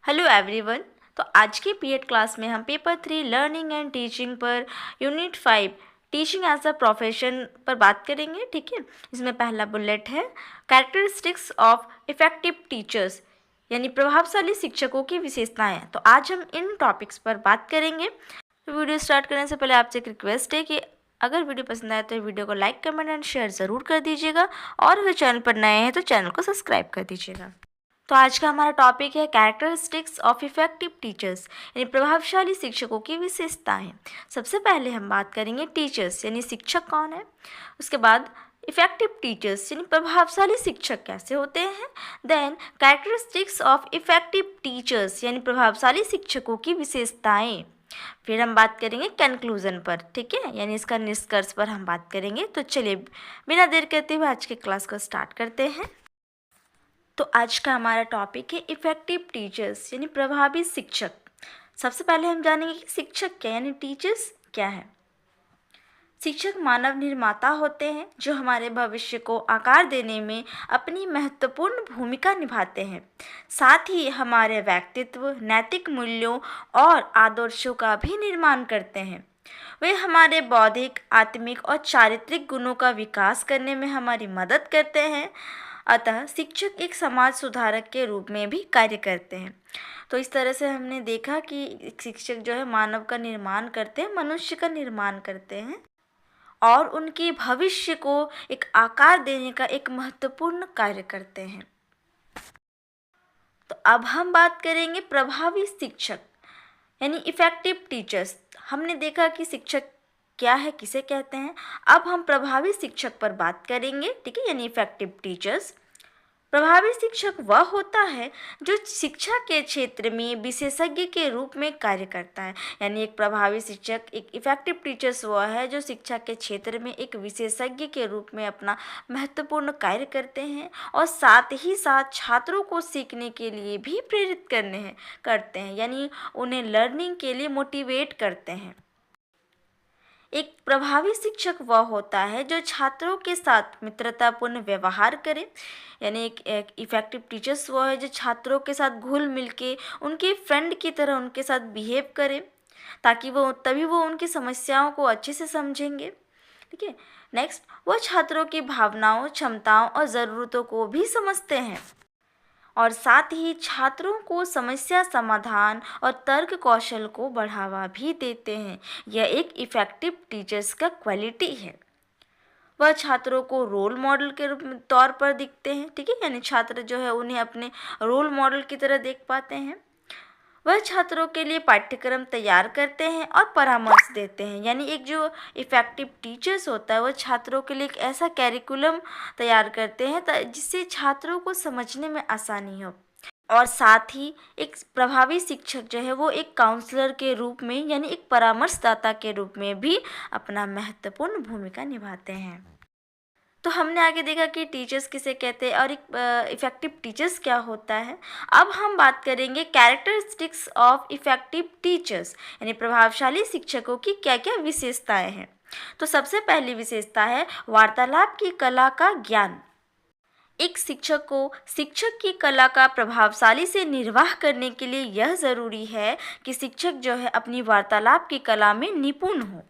Hello everyone. तो आज की पीएड क्लास में हम पेपर 3 लर्निंग एंड टीचिंग पर unit 5 teaching as a profession पर बात करेंगे। ठीक है, इसमें पहला बुलेट है कैरेक्टरिस्टिक्स ऑफ इफ़ेक्टिव टीचर्स, यानी प्रभावशाली शिक्षकों की विशेषताएं। तो आज हम इन टॉपिक्स पर बात करेंगे। तो वीडियो स्टार्ट करने से पहले आपसे एक रिक्वेस्ट है कि अगर वीडियो पसंद आए तो वीडियो को लाइक, कमेंट एंड शेयर ज़रूर कर दीजिएगा, और अगर चैनल पर नए हैं तो चैनल को सब्सक्राइब कर दीजिएगा। तो आज का हमारा टॉपिक है कैरेक्टरिस्टिक्स ऑफ इफ़ेक्टिव टीचर्स, यानी प्रभावशाली शिक्षकों की विशेषताएं। सबसे पहले हम बात करेंगे टीचर्स, यानी शिक्षक कौन है। उसके बाद इफ़ेक्टिव टीचर्स, यानी प्रभावशाली शिक्षक कैसे होते हैं। Then characteristics of effective teachers, यानी प्रभावशाली शिक्षकों की विशेषताएं। फिर हम बात करेंगे कंक्लूजन पर, ठीक है, यानी इसका निष्कर्ष पर हम बात करेंगे। तो चलिए बिना देर करते हुए आज के क्लास को स्टार्ट करते हैं। तो आज का हमारा टॉपिक है इफ़ेक्टिव टीचर्स, यानी प्रभावी शिक्षक। सबसे पहले हम जानेंगे कि शिक्षक क्या, यानी टीचर्स क्या है। शिक्षक मानव निर्माता होते हैं जो हमारे भविष्य को आकार देने में अपनी महत्वपूर्ण भूमिका निभाते हैं। साथ ही हमारे व्यक्तित्व, नैतिक मूल्यों और आदर्शों का भी निर्माण करते हैं। वे हमारे बौद्धिक, आत्मिक और चारित्रिक गुणों का विकास करने में हमारी मदद करते हैं। अतः शिक्षक एक समाज सुधारक के रूप में भी कार्य करते हैं। तो इस तरह से हमने देखा कि शिक्षक जो है मानव का निर्माण करते हैं, मनुष्य का निर्माण करते हैं और उनके भविष्य को एक आकार देने का एक महत्वपूर्ण कार्य करते हैं। तो अब हम बात करेंगे प्रभावी शिक्षक, यानी इफ़ेक्टिव टीचर्स। हमने देखा कि शिक्षक क्या है, किसे कहते हैं। अब हम प्रभावी शिक्षक पर बात करेंगे, ठीक है, यानी इफ़ेक्टिव टीचर्स। प्रभावी शिक्षक वह होता है जो शिक्षा के क्षेत्र में विशेषज्ञ के रूप में कार्य करता है। यानी एक प्रभावी शिक्षक, एक इफ़ेक्टिव टीचर्स वह है जो शिक्षा के क्षेत्र में एक विशेषज्ञ के रूप में अपना महत्वपूर्ण कार्य करते हैं और साथ ही साथ छात्रों को सीखने के लिए भी प्रेरित करते हैं, यानी उन्हें लर्निंग के लिए मोटिवेट करते हैं। एक प्रभावी शिक्षक वह होता है जो छात्रों के साथ मित्रतापूर्ण व्यवहार करे। यानी एक इफ़ेक्टिव टीचर्स वह है जो छात्रों के साथ घुल मिल के उनके फ्रेंड की तरह उनके साथ बिहेव करे, ताकि तभी वो उनकी समस्याओं को अच्छे से समझेंगे। ठीक है, नेक्स्ट, वह छात्रों की भावनाओं, क्षमताओं और ज़रूरतों को भी समझते हैं और साथ ही छात्रों को समस्या समाधान और तर्क कौशल को बढ़ावा भी देते हैं। यह एक इफ़ेक्टिव टीचर्स का क्वालिटी है। वह छात्रों को रोल मॉडल के तौर पर दिखते हैं, ठीक है, यानी छात्र जो है उन्हें अपने रोल मॉडल की तरह देख पाते हैं। वह छात्रों के लिए पाठ्यक्रम तैयार करते हैं और परामर्श देते हैं। यानी एक जो इफ़ेक्टिव टीचर्स होता है वह छात्रों के लिए एक ऐसा कैरिकुलम तैयार करते हैं जिससे छात्रों को समझने में आसानी हो। और साथ ही एक प्रभावी शिक्षक जो है वो एक काउंसलर के रूप में, यानी एक परामर्शदाता के रूप में भी अपना महत्वपूर्ण भूमिका निभाते हैं। तो हमने आगे देखा कि टीचर्स किसे कहते हैं और एक इफ़ेक्टिव टीचर्स क्या होता है। अब हम बात करेंगे कैरेक्टरिस्टिक्स ऑफ इफ़ेक्टिव टीचर्स, यानी प्रभावशाली शिक्षकों की क्या क्या विशेषताएं हैं। तो सबसे पहली विशेषता है वार्तालाप की कला का ज्ञान। एक शिक्षक को शिक्षक की कला का प्रभावशाली से निर्वाह करने के लिए यह ज़रूरी है कि शिक्षक जो है अपनी वार्तालाप की कला में निपुण हो।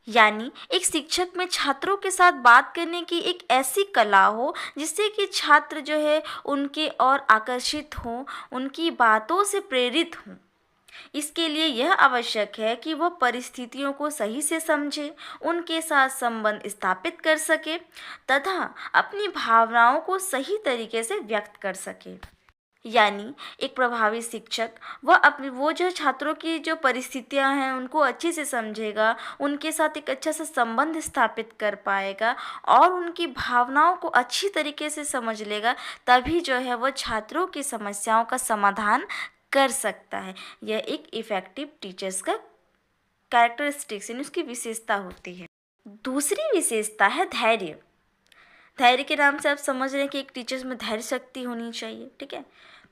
यानी एक शिक्षक में छात्रों के साथ बात करने की एक ऐसी कला हो जिससे कि छात्र जो है उनके और आकर्षित हों, उनकी बातों से प्रेरित हों। इसके लिए यह आवश्यक है कि वह परिस्थितियों को सही से समझे, उनके साथ संबंध स्थापित कर सके तथा अपनी भावनाओं को सही तरीके से व्यक्त कर सके। यानी एक प्रभावी शिक्षक वो जो छात्रों की जो परिस्थितियां हैं उनको अच्छे से समझेगा, उनके साथ एक अच्छा सा संबंध स्थापित कर पाएगा और उनकी भावनाओं को अच्छी तरीके से समझ लेगा, तभी जो है वो छात्रों की समस्याओं का समाधान कर सकता है। यह एक इफ़ेक्टिव टीचर्स का कैरेक्टरिस्टिक्स, यानी उसकी विशेषता होती है। दूसरी विशेषता है धैर्य। धैर्य के नाम से आप समझ रहे हैं कि एक टीचर्स में धैर्य शक्ति होनी चाहिए, ठीक है।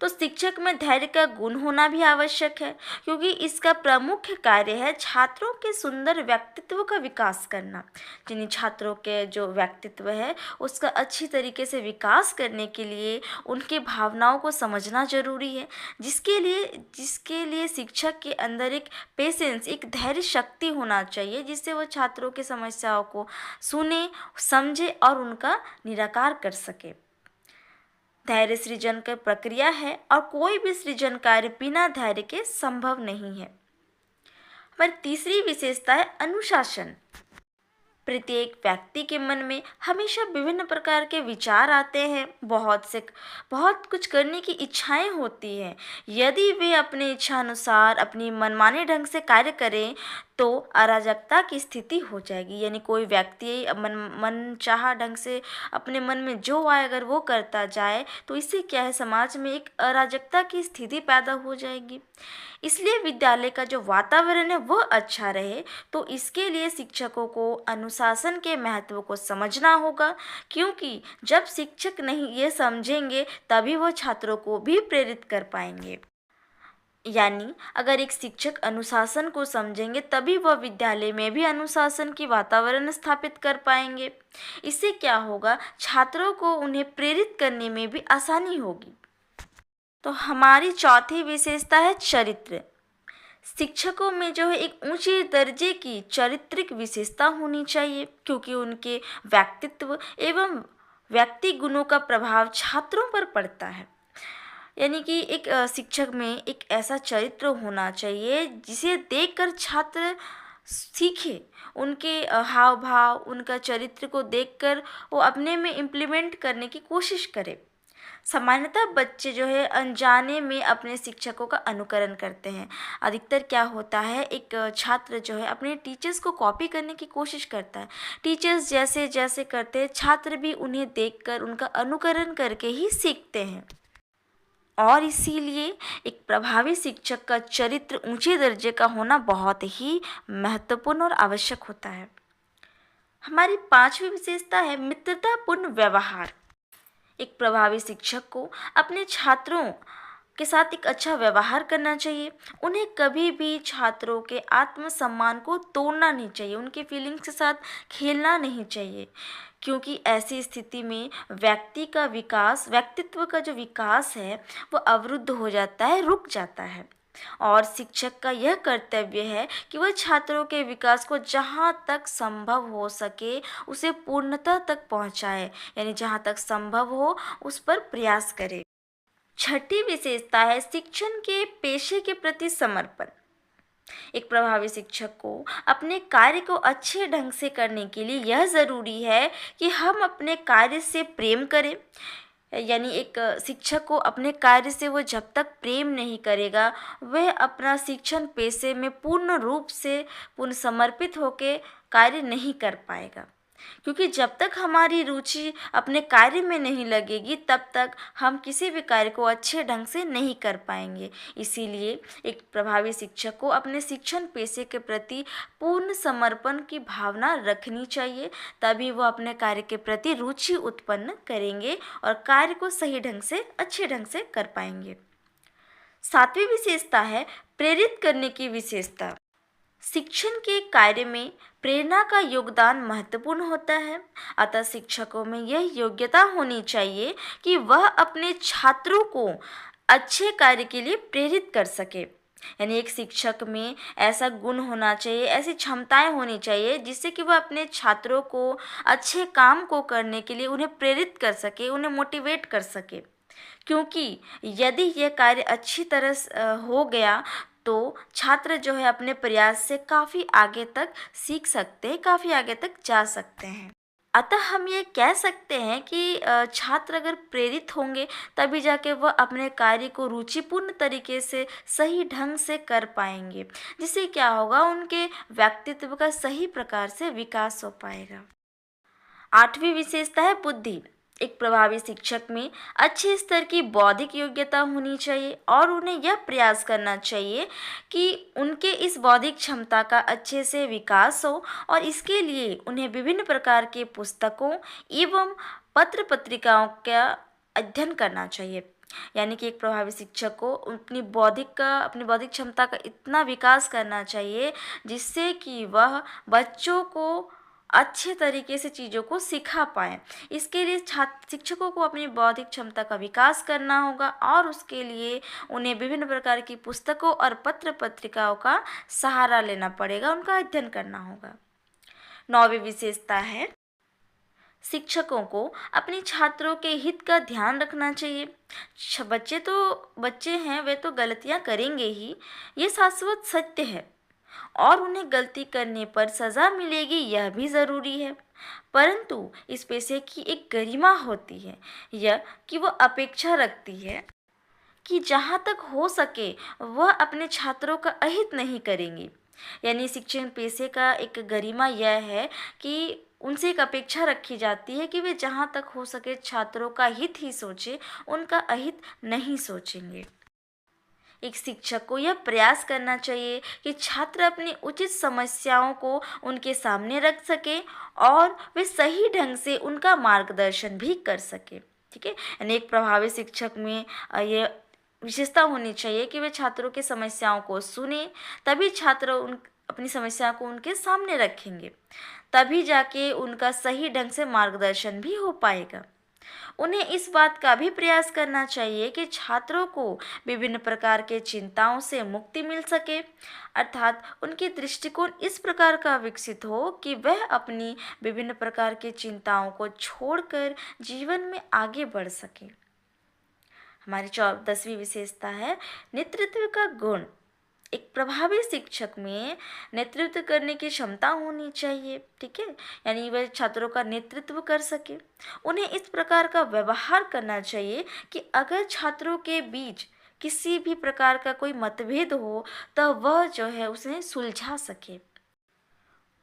तो शिक्षक में धैर्य का गुण होना भी आवश्यक है, क्योंकि इसका प्रमुख कार्य है छात्रों के सुंदर व्यक्तित्व का विकास करना। जिन्हीं छात्रों के जो व्यक्तित्व है उसका अच्छी तरीके से विकास करने के लिए उनके भावनाओं को समझना जरूरी है, जिसके लिए शिक्षक के अंदर एक पेशेंस, एक धैर्य शक्ति होना चाहिए, जिससे वो छात्रों की समस्याओं को सुने, समझे और उनका निराकार कर सके। धैर्य सृजन की प्रक्रिया है और कोई भी सृजन कार्य बिना धैर्य के संभव नहीं है। हमारी तीसरी विशेषता है अनुशासन। प्रत्येक व्यक्ति के मन में हमेशा विभिन्न प्रकार के विचार आते हैं, बहुत कुछ करने की इच्छाएं होती हैं। यदि वे अपने इच्छा अनुसार अपनी मनमाने ढंग से कार्य करें तो अराजकता की स्थिति हो जाएगी। यानी कोई व्यक्ति मन चाहा ढंग से अपने मन में जो आए अगर वो करता जाए तो इससे क्या है, समाज में एक अराजकता की स्थिति पैदा हो जाएगी। इसलिए विद्यालय का जो वातावरण है वो अच्छा रहे, तो इसके लिए शिक्षकों को अनुशासन के महत्व को समझना होगा, क्योंकि जब शिक्षक नहीं ये समझेंगे तभी वो छात्रों को भी प्रेरित कर पाएंगे। यानी अगर एक शिक्षक अनुशासन को समझेंगे तभी वह विद्यालय में भी अनुशासन की वातावरण स्थापित कर पाएंगे। इससे क्या होगा, छात्रों को उन्हें प्रेरित करने में भी आसानी होगी। तो हमारी चौथी विशेषता है चरित्र। शिक्षकों में जो है एक ऊंचे दर्जे की चारित्रिक विशेषता होनी चाहिए, क्योंकि उनके व्यक्तित्व एवं व्यक्ति गुणों का प्रभाव छात्रों पर पड़ता है। यानी कि एक शिक्षक में एक ऐसा चरित्र होना चाहिए जिसे देखकर छात्र सीखे, उनके हाव भाव, उनका चरित्र को देखकर वो अपने में इम्प्लीमेंट करने की कोशिश करे। सामान्यतः बच्चे जो है अनजाने में अपने शिक्षकों का अनुकरण करते हैं। अधिकतर क्या होता है, एक छात्र जो है अपने टीचर्स को कॉपी करने की कोशिश करता है। टीचर्स जैसे जैसे करते हैं छात्र भी उन्हें देखकर उनका अनुकरण करके ही सीखते हैं। और इसीलिए एक प्रभावी शिक्षक का चरित्र ऊंचे दर्जे का होना बहुत ही महत्वपूर्ण और आवश्यक होता है। हमारी पांचवी विशेषता है मित्रतापूर्ण व्यवहार। एक प्रभावी शिक्षक को अपने छात्रों के साथ एक अच्छा व्यवहार करना चाहिए। उन्हें कभी भी छात्रों के आत्मसम्मान को तोड़ना नहीं चाहिए, उनके फीलिंग्स के साथ खेलना नहीं चाहिए, क्योंकि ऐसी स्थिति में व्यक्तित्व का जो विकास है वो अवरुद्ध हो जाता है, रुक जाता है। और शिक्षक का यह कर्तव्य है कि वह छात्रों के विकास को जहाँ तक संभव हो सके उसे पूर्णता तक पहुँचाए, यानी जहाँ तक संभव हो उस पर प्रयास करे। छठी विशेषता है शिक्षण के पेशे के प्रति समर्पण। एक प्रभावी शिक्षक को अपने कार्य को अच्छे ढंग से करने के लिए यह ज़रूरी है कि हम अपने कार्य से प्रेम करें। यानी एक शिक्षक को अपने कार्य से वो जब तक प्रेम नहीं करेगा वह अपना शिक्षण पेशे में पूर्ण समर्पित होकर कार्य नहीं कर पाएगा, क्योंकि जब तक हमारी रुचि अपने कार्य में नहीं लगेगी तब तक हम किसी भी कार्य को अच्छे ढंग से नहीं कर पाएंगे। इसीलिए एक प्रभावी शिक्षक को अपने शिक्षण पेशे के प्रति पूर्ण समर्पण की भावना रखनी चाहिए, तभी वो अपने कार्य के प्रति रुचि उत्पन्न करेंगे और कार्य को सही ढंग से, अच्छे ढंग से कर पाएंगे। सातवीं विशेषता है प्रेरित करने की विशेषता। शिक्षण के कार्य में प्रेरणा का योगदान महत्वपूर्ण होता है, अतः शिक्षकों में यह योग्यता होनी चाहिए कि वह अपने छात्रों को अच्छे कार्य के लिए प्रेरित कर सके। यानी एक शिक्षक में ऐसा गुण होना चाहिए, ऐसी क्षमताएं होनी चाहिए जिससे कि वह अपने छात्रों को अच्छे काम को करने के लिए उन्हें प्रेरित कर सके, उन्हें मोटिवेट कर सके। क्योंकि यदि यह कार्य अच्छी तरह हो गया तो छात्र जो है अपने प्रयास से काफ़ी आगे तक सीख सकते हैं, काफ़ी आगे तक जा सकते हैं। अतः हम ये कह सकते हैं कि छात्र अगर प्रेरित होंगे तभी जाके वह अपने कार्य को रुचिपूर्ण तरीके से सही ढंग से कर पाएंगे, जिससे क्या होगा, उनके व्यक्तित्व का सही प्रकार से विकास हो पाएगा। आठवीं विशेषता है बुद्धि। एक प्रभावी शिक्षक में अच्छे स्तर की बौद्धिक योग्यता होनी चाहिए और उन्हें यह प्रयास करना चाहिए कि उनके इस बौद्धिक क्षमता का अच्छे से विकास हो, और इसके लिए उन्हें विभिन्न प्रकार के पुस्तकों एवं पत्र पत्रिकाओं का अध्ययन करना चाहिए। यानी कि एक प्रभावी शिक्षक को अपनी बौद्धिक क्षमता का इतना विकास करना चाहिए जिससे कि वह बच्चों को अच्छे तरीके से चीज़ों को सिखा पाएँ। इसके लिए शिक्षकों को अपनी बौद्धिक क्षमता का विकास करना होगा और उसके लिए उन्हें विभिन्न प्रकार की पुस्तकों और पत्र पत्रिकाओं का सहारा लेना पड़ेगा, उनका अध्ययन करना होगा। 9वीं विशेषता है, शिक्षकों को अपने छात्रों के हित का ध्यान रखना चाहिए। बच्चे हैं, वे तो गलतियां करेंगे ही, ये शाश्वत सत्य है और उन्हें गलती करने पर सज़ा मिलेगी, यह भी ज़रूरी है। परंतु इस पेशे की एक गरिमा होती है, यह कि वह अपेक्षा रखती है कि जहाँ तक हो सके वह अपने छात्रों का अहित नहीं करेंगे। यानी शिक्षण पेशे का एक गरिमा यह है कि उनसे एक अपेक्षा रखी जाती है कि वे जहाँ तक हो सके छात्रों का हित ही सोचें, उनका अहित नहीं सोचेंगे। एक शिक्षक को यह प्रयास करना चाहिए कि छात्र अपनी उचित समस्याओं को उनके सामने रख सके और वे सही ढंग से उनका मार्गदर्शन भी कर सके। ठीक है, यानी एक प्रभावी शिक्षक में ये विशेषता होनी चाहिए कि वे छात्रों की समस्याओं को सुने, तभी छात्र अपनी समस्या को उनके सामने रखेंगे, तभी जाके उनका सही ढंग से मार्गदर्शन भी हो पाएगा। उन्हें इस बात का भी प्रयास करना चाहिए कि छात्रों को विभिन्न प्रकार के चिंताओं से मुक्ति मिल सके, अर्थात उनकी दृष्टिकोण इस प्रकार का विकसित हो कि वह अपनी विभिन्न प्रकार की चिंताओं को छोड़कर जीवन में आगे बढ़ सके। हमारी 10वीं विशेषता है, नेतृत्व का गुण। एक प्रभावी शिक्षक में नेतृत्व करने की क्षमता होनी चाहिए। ठीक है, यानी वह छात्रों का नेतृत्व कर सके। उन्हें इस प्रकार का व्यवहार करना चाहिए कि अगर छात्रों के बीच किसी भी प्रकार का कोई मतभेद हो तो वह जो है उसे सुलझा सके,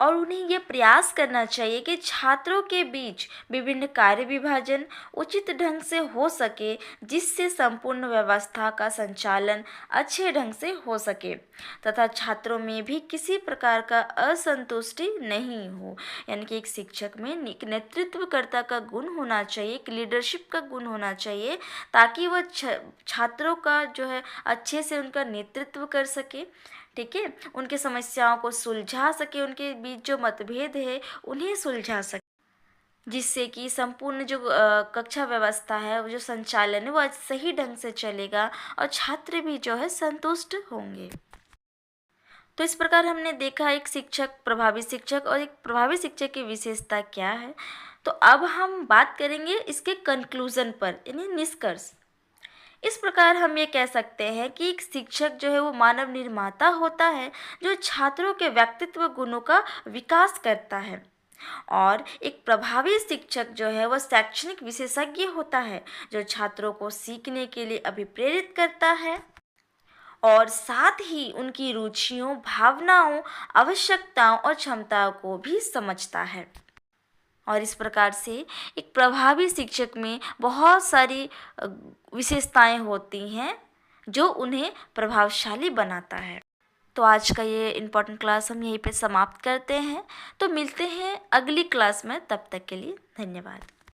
और उन्हें यह प्रयास करना चाहिए कि छात्रों के बीच विभिन्न कार्य विभाजन उचित ढंग से हो सके, जिससे संपूर्ण व्यवस्था का संचालन अच्छे ढंग से हो सके तथा छात्रों में भी किसी प्रकार का असंतुष्टि नहीं हो। यानी कि एक शिक्षक में एक नेतृत्वकर्ता का गुण होना चाहिए, एक लीडरशिप का गुण होना चाहिए, ताकि वह छात्रों का जो है अच्छे से उनका नेतृत्व कर सके। ठीक है, उनके समस्याओं को सुलझा सके, उनके बीच जो मतभेद है उन्हें सुलझा सके, जिससे कि संपूर्ण जो कक्षा व्यवस्था है, वो जो संचालन है, वो सही ढंग से चलेगा और छात्र भी जो है संतुष्ट होंगे। तो इस प्रकार हमने देखा एक शिक्षक, प्रभावी शिक्षक और एक प्रभावी शिक्षक की विशेषता क्या है। तो अब हम बात करेंगे इसके कंक्लूजन पर, यानी निष्कर्ष। इस प्रकार हम ये कह सकते हैं कि एक शिक्षक जो है वो मानव निर्माता होता है, जो छात्रों के व्यक्तित्व गुणों का विकास करता है। और एक प्रभावी शिक्षक जो है वह शैक्षणिक विशेषज्ञ होता है, जो छात्रों को सीखने के लिए अभिप्रेरित करता है और साथ ही उनकी रुचियों, भावनाओं, आवश्यकताओं और क्षमताओं को भी समझता है। और इस प्रकार से एक प्रभावी शिक्षक में बहुत सारी विशेषताएं होती हैं जो उन्हें प्रभावशाली बनाता है। तो आज का ये इम्पोर्टेंट क्लास हम यहीं पे समाप्त करते हैं। तो मिलते हैं अगली क्लास में, तब तक के लिए धन्यवाद।